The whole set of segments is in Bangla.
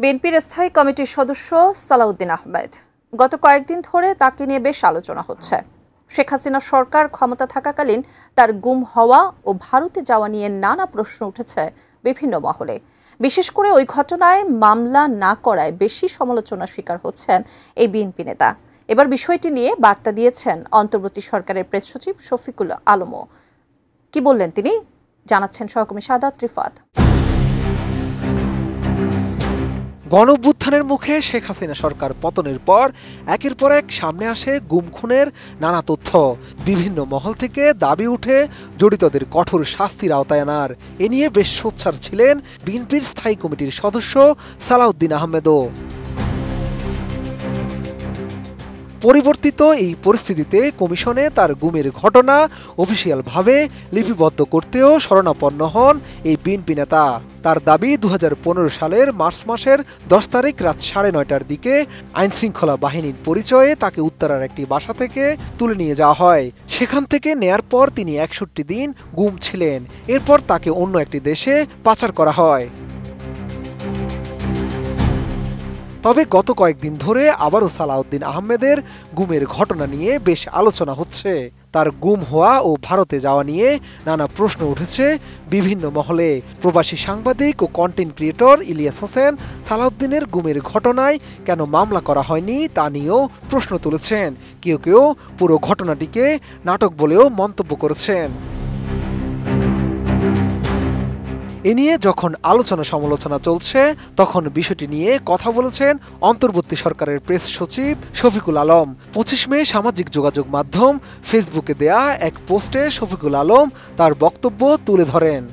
বিএনপির স্থায়ী কমিটির সদস্য সালাউদ্দিন আহমেদ গত কয়েকদিন ধরে তাকে নিয়ে বেশ আলোচনা হচ্ছে। শেখ হাসিনা সরকার ক্ষমতা থাকাকালীন তার গুম হওয়া ও ভারতে যাওয়া নিয়ে নানা প্রশ্ন উঠেছে বিভিন্ন মহলে। বিশেষ করে ওই ঘটনায় মামলা না করায় বেশি সমালোচনার শিকার হচ্ছেন এই বিএনপি নেতা। এবার বিষয়টি নিয়ে বার্তা দিয়েছেন অন্তর্বর্তী সরকারের প্রেস সচিব শফিকুল আলমও। কি বললেন তিনি, জানাচ্ছেন সহকর্মী সাদাত রিফাত। গণঅভ্যুত্থানের মুখে শেখ হাসিনা সরকার পতনের পর একের পর এক সামনে আসে গুম খুনের নানা তথ্য। বিভিন্ন মহল থেকে দাবি উঠে জড়িতদের কঠোর শাস্তির আওতায় আনার। এ নিয়ে বেশ সোচ্চার ছিলেন বিএনপির স্থায়ী কমিটির সদস্য সালাউদ্দিন আহমেদও। পরিবর্তিত এই পরিস্থিতিতে কমিশনে তার গুমের ঘটনা অফিসিয়ালভাবে লিপিবদ্ধ করতেও শরণাপন্ন হন এই বিএনপি নেতা। তার দাবি 2015 সালের মার্চ মাসের 10 তারিখ রাত 9:30টার দিকে আইনশৃঙ্খলা বাহিনীর পরিচয়ে তাকে উত্তরার একটি বাসা থেকে তুলে নিয়ে যাওয়া হয়। সেখান থেকে নেয়ার পর তিনি 61 দিন গুম ছিলেন। এরপর তাকে অন্য একটি দেশে পাচার করা হয়। তবে গত কয়েকদিন ধরে আবারও সালাউদ্দিন আহমেদের গুমের ঘটনা নিয়ে বেশ আলোচনা হচ্ছে। তার গুম হওয়া ও ভারতে যাওয়া নিয়ে নানা প্রশ্ন উঠেছে বিভিন্ন মহলে। প্রবাসী সাংবাদিক ও কন্টেন্ট ক্রিয়েটর ইলিয়াস হোসেন সালাউদ্দিনের গুমের ঘটনায় কেন মামলা করা হয়নি তা নিয়েও প্রশ্ন তুলেছেন। কেউ কেউ পুরো ঘটনাটিকে নাটক বলেও মন্তব্য করেছেন। এ নিয়ে যখন আলোচনা সমালোচনা চলছে তখন বিষয়টি নিয়ে কথা বলেছেন অন্তর্বর্তী সরকারের প্রেস সচিব শফিকুল আলম। 25 মে সামাজিক যোগাযোগ মাধ্যম ফেসবুকে দেয়া এক পোস্টে শফিকুল আলম তার বক্তব্য তুলে ধরেন।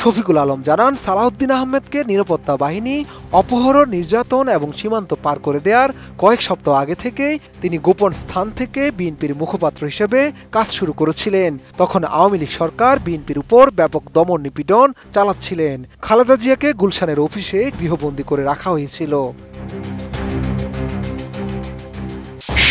শফিকুল আলম জানান, সালাউদ্দিন আহমেদকে নিরাপত্তা বাহিনী অপহরণ, নির্যাতন এবং সীমান্ত পার করে দেওয়ার কয়েক সপ্তাহ আগে থেকেই তিনি গোপন স্থান থেকে বিএনপির মুখপাত্র হিসেবে কাজ শুরু করেছিলেন। তখন আওয়ামী লীগ সরকার বিএনপির উপর ব্যাপক দমন নিপীড়ন চালাচ্ছিলেন। খালেদা জিয়াকে গুলশানের অফিসে গৃহবন্দী করে রাখা হয়েছিল।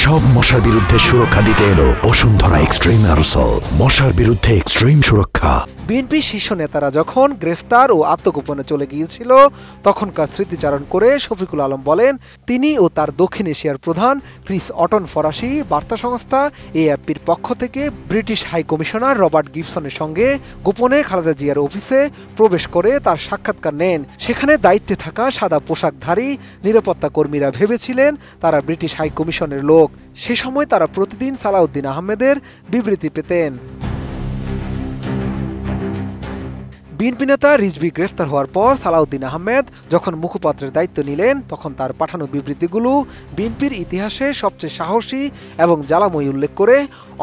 সব মশার বিরুদ্ধে সুরক্ষা দিতে এলো বসুন্ধরা এক্সট্রিম অ্যারোসল, মশার বিরুদ্ধে এক্সট্রিম সুরক্ষা। বিএনপি শীর্ষ নেতারা যখন গ্রেফতার ও আত্মগোপনে চলে গিয়েছিল তখনকার স্মৃতিচারণ করে শফিকুল আলম বলেন, তিনি ও তার দক্ষিণ এশিয়ার প্রধান ক্রিস অটন ফরাসি বার্তা সংস্থা এএফপির পক্ষ থেকে ব্রিটিশ হাই কমিশনার রবার্ট গিবসনের সঙ্গে গোপনে খালেদা জিয়ার অফিসে প্রবেশ করে তার সাক্ষাৎকার নেন। সেখানে দায়িত্বে থাকা সাদা পোশাকধারী নিরাপত্তা কর্মীরা ভেবেছিলেন তারা ব্রিটিশ হাই কমিশনের লোক। সে সময় তারা প্রতিদিন সালাউদ্দিন আহমেদের বিবৃতি পেতেন। বিএনপি নেতা রিজভী গ্রেফতার হওয়ার পর সালাউদ্দিন আহমেদ যখন মুখপাত্রের দায়িত্ব নিলেন তখন তার পাঠানো বিবৃতিগুলো বিএনপির ইতিহাসে সবচেয়ে সাহসী এবং জ্বালাময়ী উল্লেখ করে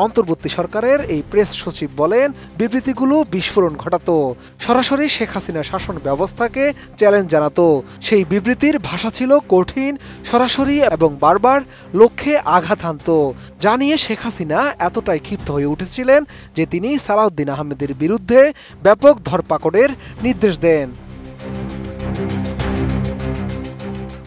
অন্তর্বর্তী সরকারের এই প্রেস সচিব বলেন, বিবৃতিগুলো বিস্ফোরণ ঘটাতো, সরাসরি শেখ হাসিনার শাসন ব্যবস্থাকে চ্যালেঞ্জ জানাতো। সেই বিবৃতির ভাষা ছিল কঠিন, সরাসরি এবং বারবার লক্ষ্যে আঘাত হানত। জানিয়ে শেখ হাসিনা এতটাই ক্ষিপ্ত হয়ে উঠেছিলেন যে তিনি সালাউদ্দিন আহমেদের বিরুদ্ধে ব্যাপক ধরপাকড়ের নির্দেশ দেন।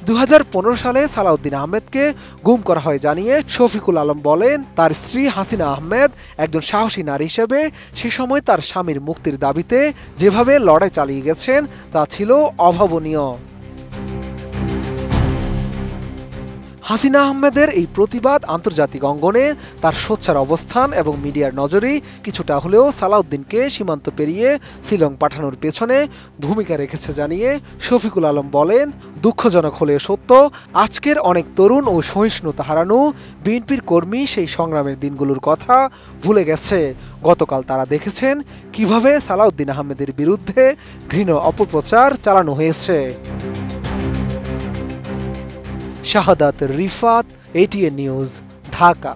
2015 সালে সালাউদ্দিন আহমেদকে গুম করা হয় জানিয়ে শফিকুল আলম বলেন, তার স্ত্রী হাসিনা আহমেদ একজন সাহসী নারী হিসেবে সে সময় তার স্বামীর মুক্তির দাবিতে যেভাবে লড়াই চালিয়ে গেছেন তা ছিল অভাবনীয়। হাসিনা আহমেদের এই প্রতিবাদ আন্তর্জাতিক অঙ্গনে তার সোচ্চার অবস্থান এবং মিডিয়ার নজরই কিছুটা হলেও সালাউদ্দিনকে সীমান্ত পেরিয়ে শিলং পাঠানোর পেছনে ভূমিকা রেখেছে জানিয়ে শফিকুল আলম বলেন, দুঃখজনক হলেও সত্য, আজকের অনেক তরুণ ও সহিষ্ণুতা হারানো বিএনপির কর্মী সেই সংগ্রামের দিনগুলোর কথা ভুলে গেছে। গতকাল তারা দেখেছেন কিভাবে সালাউদ্দিন আহমেদের বিরুদ্ধে ঘৃণ্য অপপ্রচার চালানো হয়েছে। শাহাদাত রিফাত, ATN নিউজ, ঢাকা।